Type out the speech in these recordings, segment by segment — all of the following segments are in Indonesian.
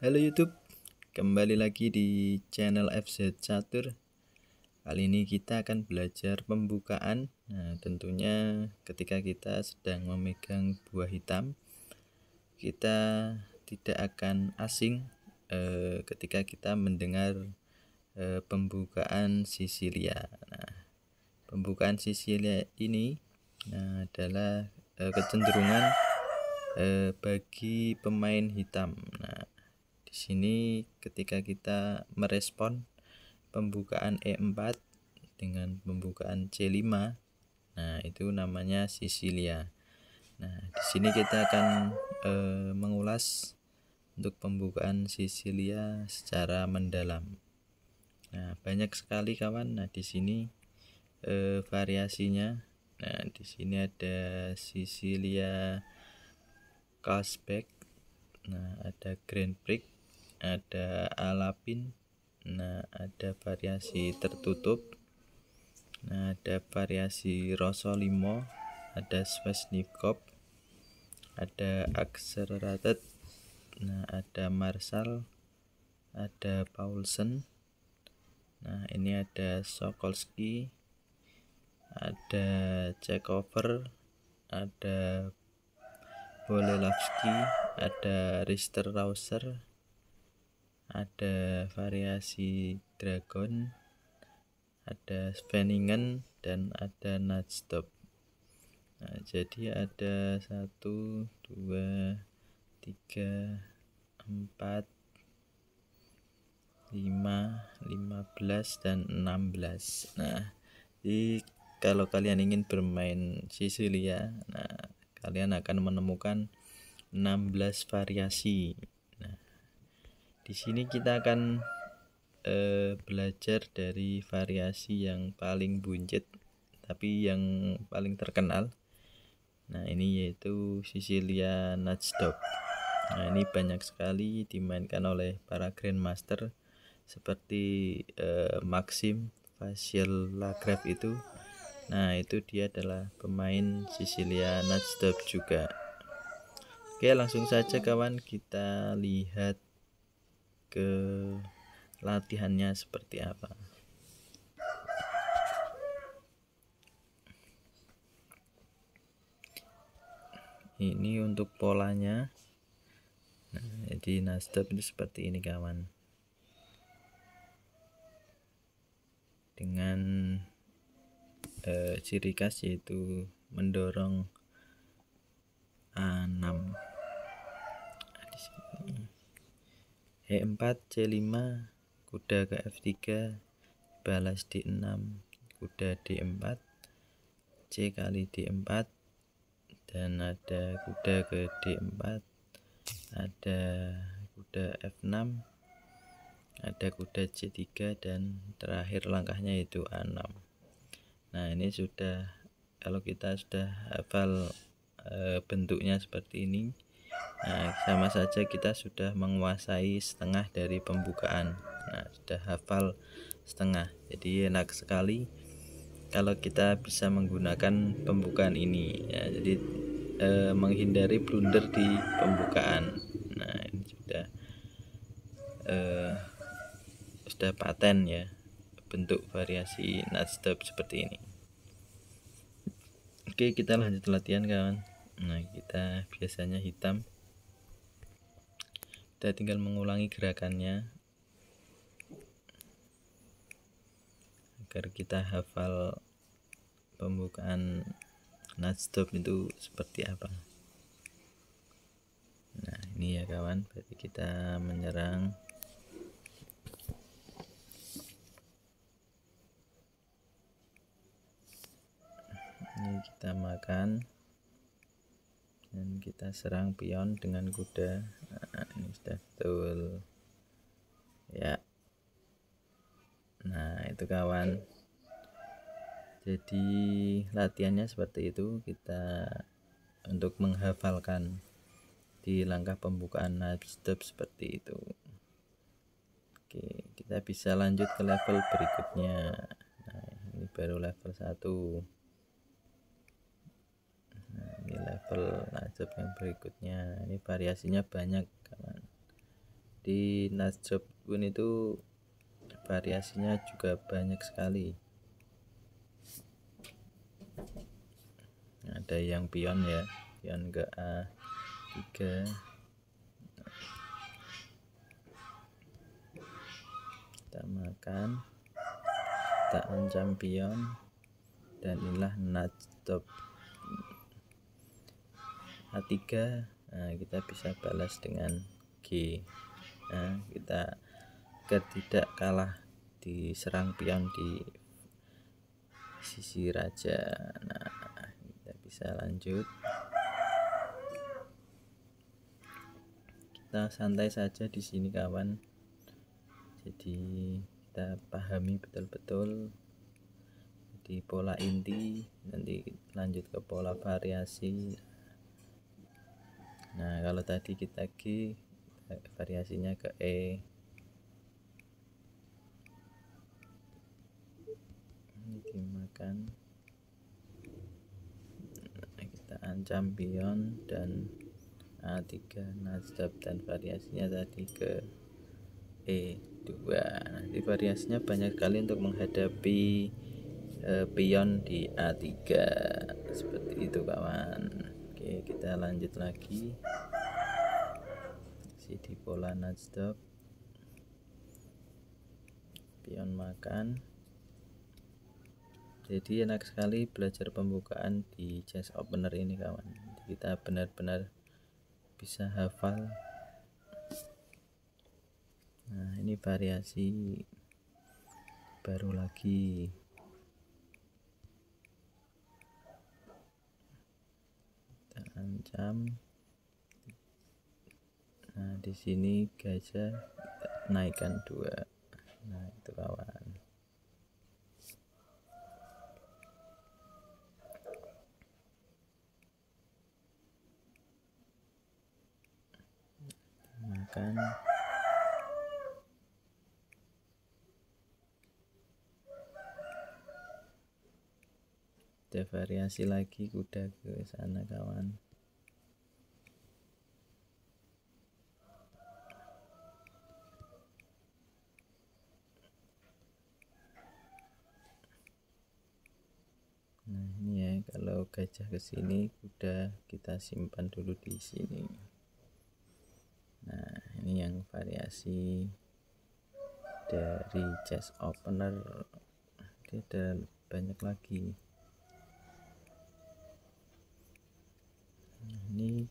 Halo YouTube, kembali lagi di channel FZ Catur. Kali ini kita akan belajar pembukaan. Nah, tentunya ketika kita sedang memegang buah hitam, kita tidak akan asing ketika kita mendengar pembukaan Sisilia. Nah, pembukaan Sisilia ini adalah kecenderungan bagi pemain hitam. Nah, di sini ketika kita merespon pembukaan E4 dengan pembukaan C5, nah itu namanya Sisilia. Nah, di sini kita akan mengulas untuk pembukaan Sisilia secara mendalam. Nah, banyak sekali kawan. Nah, di sini variasinya. Nah, di sini ada Sisilia Cashback. Nah, ada Grand Prix, ada alapin. Nah, ada variasi tertutup. Nah, ada variasi Rosolimo, ada Sveshnikov, ada Accelerated. Nah, ada Marshall, ada Paulsen. Nah, ini ada Sokolsky, ada Checkover, ada Bolelavsky, ada Richter Rauser, ada variasi Dragon, ada Sveningen, dan ada Nutstop. Nah, jadi ada 1, 2, 3, 4, 5, 15, dan 16. Nah, jadi kalau kalian ingin bermain Sisilia, nah kalian akan menemukan 16 variasi. Nah, di sini kita akan belajar dari variasi yang paling buncit tapi yang paling terkenal. Nah, ini yaitu Sisilia Nutstop. Nah, ini banyak sekali dimainkan oleh para grandmaster seperti Maxim Vasyl Lagrave itu. Nah, itu dia adalah pemain Sisilia Nutstop juga. Oke, langsung saja kawan, kita lihat ke latihannya seperti apa. Ini untuk polanya. Nah, jadi Nutstop itu seperti ini kawan, dengan ciri khas yaitu mendorong A6. Nah, di sini E4, C5, kuda ke F3, balas D6, kuda D4, C kali D4, dan ada kuda ke D4, ada kuda F6, ada kuda C3, dan terakhir langkahnya yaitu A6. Nah, ini sudah, kalau kita sudah hafal bentuknya seperti ini, nah sama saja kita sudah menguasai setengah dari pembukaan. Nah, sudah hafal setengah, jadi enak sekali kalau kita bisa menggunakan pembukaan ini ya. Jadi menghindari blunder di pembukaan. Nah, ini sudah paten ya bentuk variasi Nutstop seperti ini. Oke, kita lanjut latihan kawan. Nah, kita biasanya hitam, kita tinggal mengulangi gerakannya agar kita hafal pembukaan Nutstop itu seperti apa. Nah, ini ya kawan, berarti kita menyerang. Ini kita makan dan kita serang pion dengan kuda. Nah, ini sudah betul ya. Nah, itu kawan, jadi latihannya seperti itu, kita untuk menghafalkan di langkah pembukaan Nutstop seperti itu. Oke, kita bisa lanjut ke level berikutnya. Nah, ini baru level 1. Nah, ini level Nutstop yang berikutnya. Ini variasinya banyak kawan. Di Najjob Kun itu variasinya juga banyak sekali. Ada yang pion ya, pion ke A3. Kita makan, kita ancam pion, dan inilah Najjob A3. Nah, kita bisa balas dengan G. Nah, kita agar tidak kalah diserang pion di sisi raja. Nah, kita bisa lanjut. Kita santai saja di sini kawan. Jadi kita pahami betul-betul di pola inti, nanti lanjut ke pola variasi. Nah, kalau tadi kita G, variasinya ke E. Ini dimakan. Nah, kita ancam pion dan A3 Najjob, dan variasinya tadi ke E2. Nanti variasinya banyak sekali untuk menghadapi pion di A3 seperti itu kawan. Oke, kita lanjut lagi. Di pola Najjob, pion makan. Jadi enak sekali belajar pembukaan di chess opener ini kawan. Kita benar-benar bisa hafal. Nah, ini variasi baru lagi. Kita ancam. Nah, di sini gajah kita naikkan 2. Nah, itu kawan. Makan. Ada variasi lagi, kuda ke sana kawan. Nah, ini ya, kalau gajah ke sini, kuda kita simpan dulu di sini. Nah, ini yang variasi dari chess opener. Dia ada banyak lagi. Nah, ini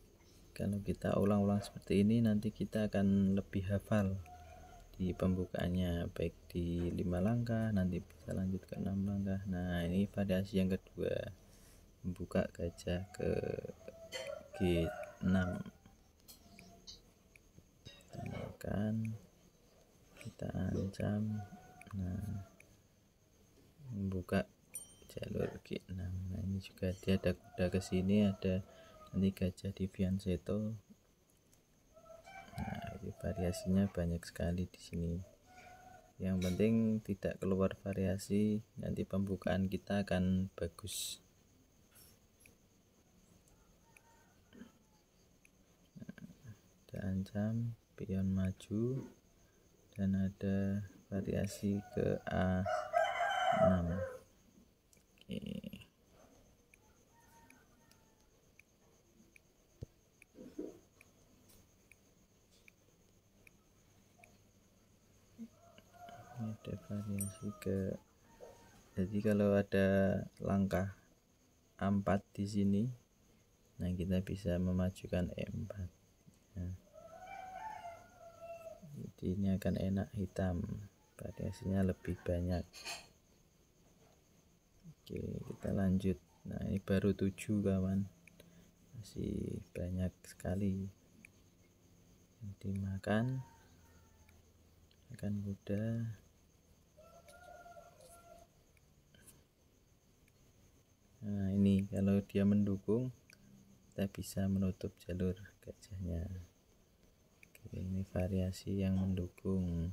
kalau kita ulang-ulang seperti ini, nanti kita akan lebih hafal di pembukaannya, baik di 5 langkah, nanti bisa lanjut ke 6 langkah. Nah, ini variasi yang kedua, membuka gajah ke G6. Kita makan, kita ancam. Nah, membuka jalur G6. Nah, ini juga dia ada kuda ke sini, ada nanti gajah di fianchetto. Nah, ini variasinya banyak sekali di sini. Yang penting tidak keluar variasi, nanti pembukaan kita akan bagus. Ada ancam, pion maju, dan ada variasi ke A6. Oke. Ini ada variasi ke, jadi kalau ada langkah A4 di sini, nah kita bisa memajukan E4. Nah, jadi ini akan enak hitam, variasinya lebih banyak. Oke, kita lanjut. Nah, ini baru 7 kawan, masih banyak sekali. Dimakan, makan kuda. Nah, ini kalau dia mendukung, kita bisa menutup jalur gajahnya. Oke, ini variasi yang mendukung.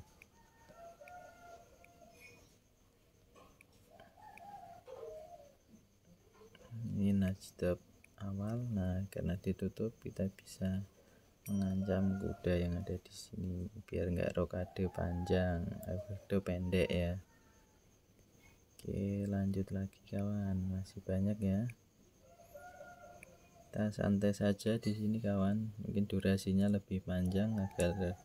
Ini Najjob awal. Nah, karena ditutup, kita bisa mengancam. ancam kuda yang ada di sini biar nggak rokade panjang, everdo pendek ya. Oke, lanjut lagi kawan, masih banyak ya. Kita santai saja di sini kawan, mungkin durasinya lebih panjang agar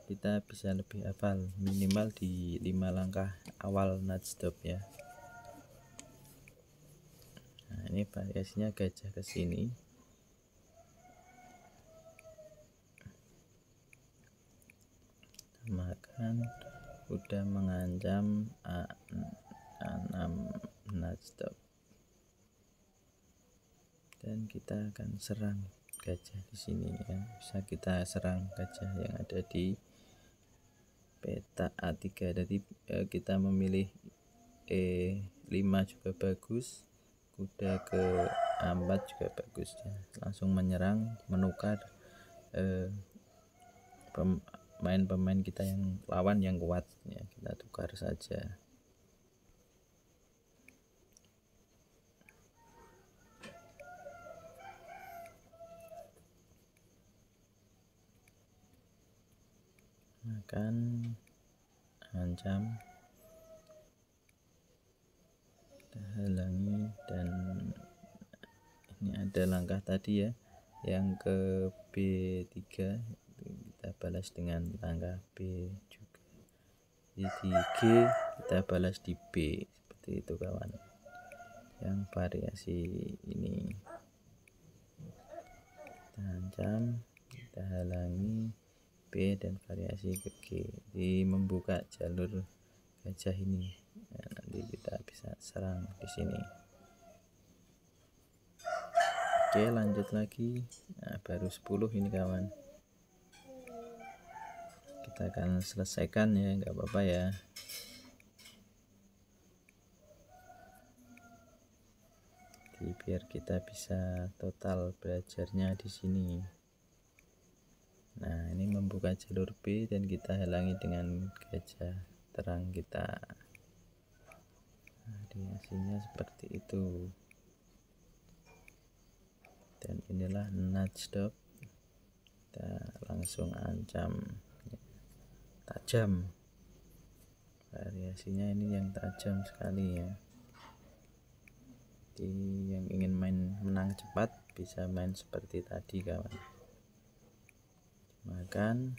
kita bisa lebih hafal, minimal di 5 langkah awal nudge stop ya. Nah, ini variasinya gajah ke sini. Makan udah mengancam A6 nudge stop. Dan kita akan serang gajah di sini ya. Bisa kita serang gajah yang ada di peta A3. Jadi kita memilih E5 juga bagus, kuda ke A4 juga bagus ya. Langsung menyerang, menukar pemain-pemain kita yang lawan yang kuat ya, kita tukar saja. Makan, ancam, kita halangi, dan ini ada langkah tadi ya, yang ke B3 kita balas dengan langkah B juga. Jadi di G kita balas di B, seperti itu kawan. Yang variasi ini kita ancam, kita halangi B, dan variasi ke G, di membuka jalur gajah ini. Nah, nanti kita bisa serang di sini. Oke, lanjut lagi. Nah, baru 10 ini kawan, kita akan selesaikan ya, nggak apa-apa ya. Jadi biar kita bisa total belajarnya di sini. Nah, ini membuka jalur B dan kita halangi dengan gajah terang kita. Nah, hasilnya seperti itu. Dan inilah nudge stop. Kita langsung ancam tajam. Variasinya ini yang tajam sekali ya. Jadi yang ingin main menang cepat bisa main seperti tadi kawan. Makan,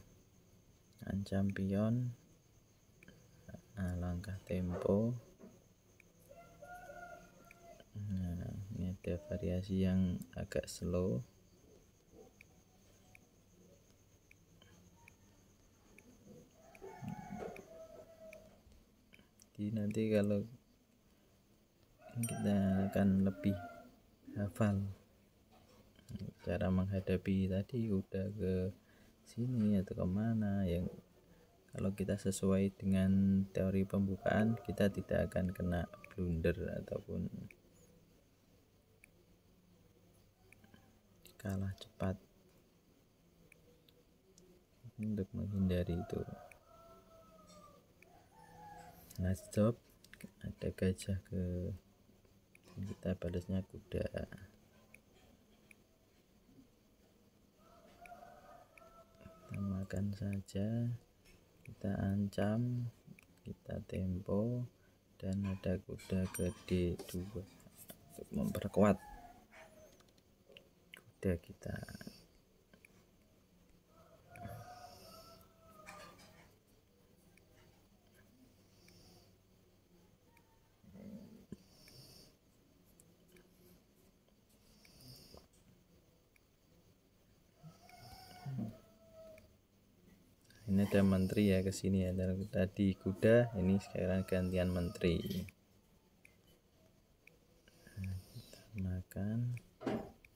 ancam pion, langkah tempo. Nah, ini ada variasi yang agak slow. Jadi nanti kalau kita akan lebih hafal cara menghadapi tadi udah ke sini atau kemana, yang kalau kita sesuai dengan teori pembukaan kita tidak akan kena blunder ataupun kalah cepat, untuk menghindari itu. Nah, stop, ada gajah ke, kita balasnya kuda. Kita makan saja, kita ancam, kita tempo, dan ada kuda ke D2 untuk memperkuat kuda kita. Ini ada menteri ya ke sini ya, tadi kuda, ini sekarang gantian menteri. Nah, kita makan,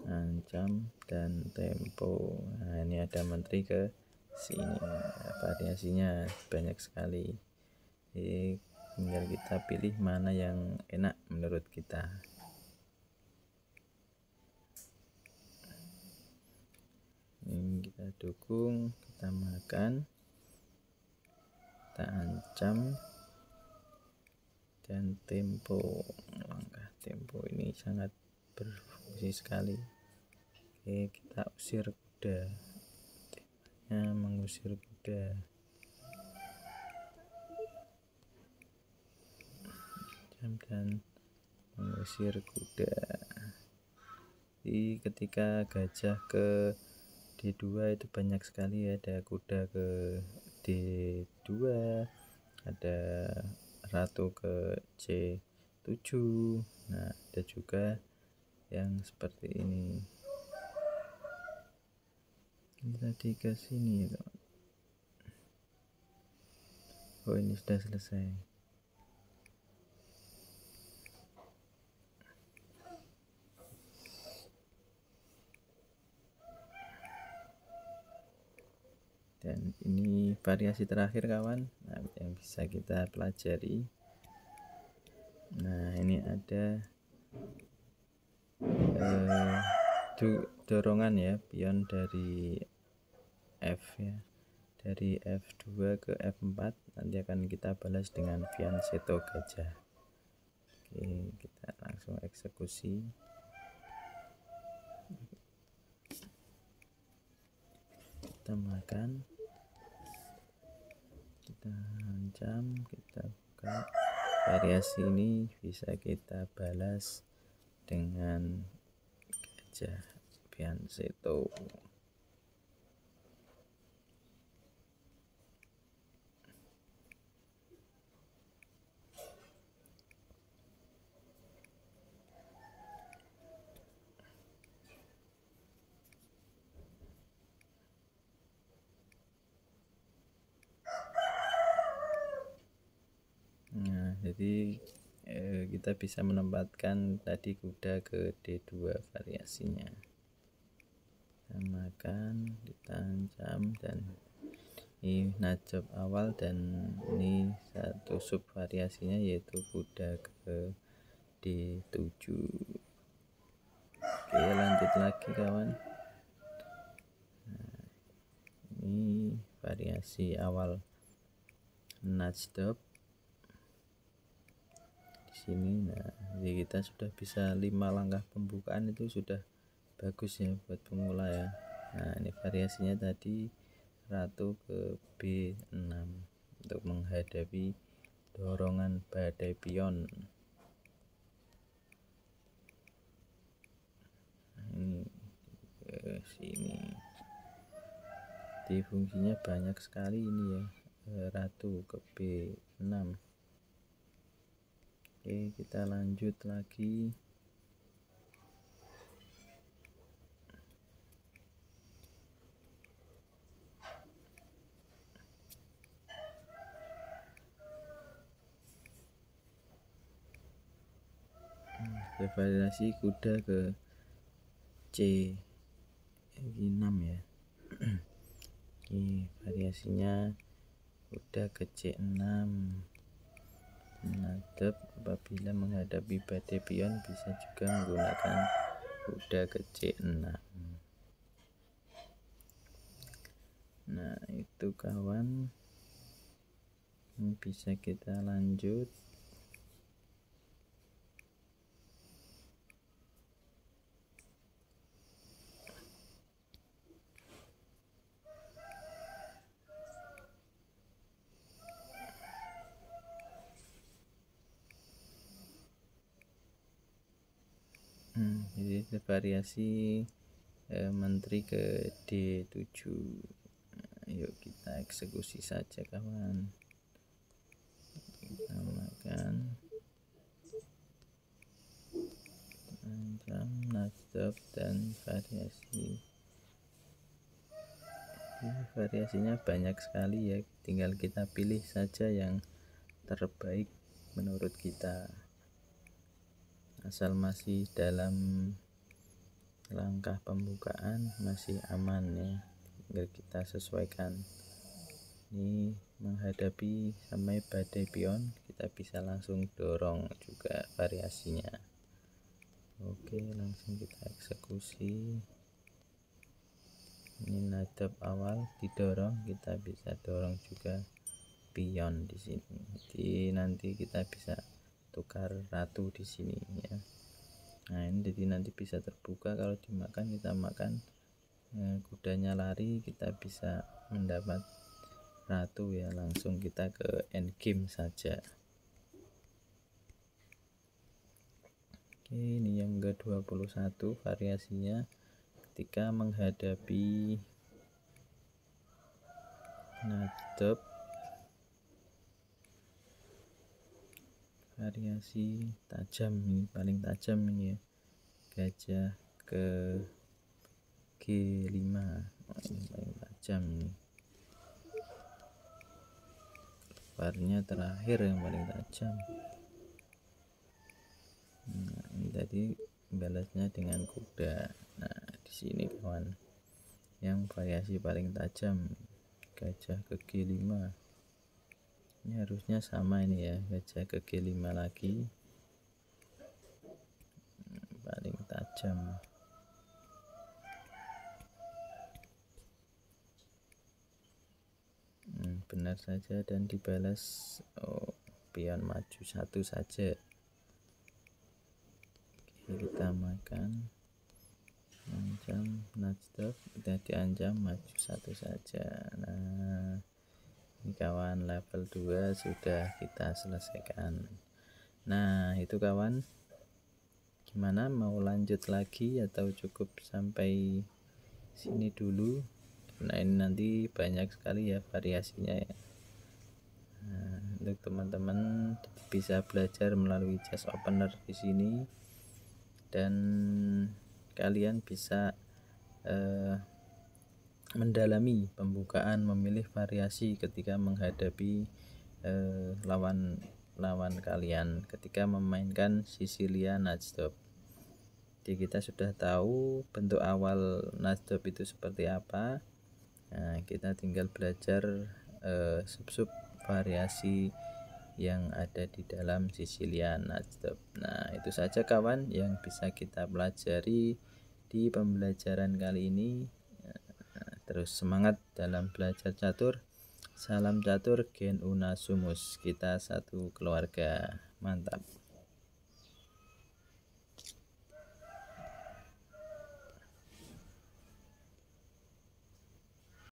ancam, dan tempo. Nah, ini ada menteri ke sini. Variasinya banyak sekali. Jadi tinggal kita pilih mana yang enak menurut kita. Ini kita dukung, kita makan, kita ancam, dan tempo. Langkah tempo ini sangat berfungsi sekali. Oke, kita usir kuda. mengusir kuda. Dan mengusir kuda. Jadi ketika gajah ke D2 itu banyak sekali, ada kuda ke D2, ada ratu ke C7. Nah, ada juga yang seperti ini. Ini tadi ke sini ya. Oh, ini sudah selesai. Dan ini variasi terakhir kawan, yang bisa kita pelajari. Nah, ini ada dorongan ya, pion dari F ya, dari F2 ke F4. Nanti akan kita balas dengan fianchetto gajah. Oke, kita langsung eksekusi. Kita makan, kita ancam, kita buka. Variasi ini bisa kita balas dengan gajah fianchetto. Nah, jadi kita bisa menempatkan tadi kuda ke D2 variasinya. Kita makan, kita ancam, dan ini najab awal, dan ini satu sub variasinya yaitu kuda ke D7. Oke, lanjut lagi kawan. Nah, ini variasi awal najab di sini. Nah, jadi kita sudah bisa 5 langkah pembukaan, itu sudah bagus ya buat pemula ya. Nah, ini variasinya tadi ratu ke B6 untuk menghadapi dorongan badai pion. Nah, ini ke sini. Di fungsinya banyak sekali ini ya, ratu ke B6. Oke, kita lanjut lagi. Variasi kuda ke C6 ya. Ini variasinya kuda ke C6. Menghadap apabila menghadapi badai pion, bisa juga menggunakan kuda ke C6. Nah, itu kawan, ini bisa kita lanjut. Jadi variasi menteri ke D7. Yuk kita eksekusi saja kawan. Kita makan, ancam, najab, dan variasi. Variasinya banyak sekali ya, tinggal kita pilih saja yang terbaik menurut kita, asal masih dalam langkah pembukaan masih aman ya, tinggal kita sesuaikan. Ini menghadapi sampai badai pion, kita bisa langsung dorong juga variasinya. Oke, langsung kita eksekusi. Ini najab awal didorong, kita bisa dorong juga pion di sini. Jadi nanti kita bisa tukar ratu di sini ya. Nah, ini jadi nanti bisa terbuka, kalau dimakan kita makan, kudanya lari, kita bisa mendapat ratu ya. Langsung kita ke endgame saja. Oke, ini yang ke-21 variasinya ketika menghadapi Najdob. Variasi tajam, ini paling tajam ini ya, gajah ke G5. Ini paling tajam nih, keluarnya terakhir yang paling tajam. Nah, ini tadi balasnya dengan kuda. Nah, di sini kawan, yang variasi paling tajam gajah ke G5. Ini harusnya sama ini ya, gajah ke G5 lagi, paling tajam. Benar saja dan dibalas. Oh, pion maju satu saja. Oke, kita makan, ancam Najdob, kita diancam maju satu saja. Nah, ini kawan, level 2 sudah kita selesaikan. Nah, itu kawan, gimana, mau lanjut lagi atau cukup sampai sini dulu? Nah, ini nanti banyak sekali ya variasinya ya. Nah, untuk teman-teman bisa belajar melalui chess opener di sini, dan kalian bisa mendalami pembukaan, memilih variasi ketika menghadapi lawan kalian ketika memainkan Sicilia Najdob. Jadi kita sudah tahu bentuk awal Najdob itu seperti apa. Nah, kita tinggal belajar sub-sub variasi yang ada di dalam Sicilia Najdob. Nah, itu saja kawan yang bisa kita pelajari di pembelajaran kali ini. Terus semangat dalam belajar catur. Salam catur, gen una sumus. Kita satu keluarga. Mantap.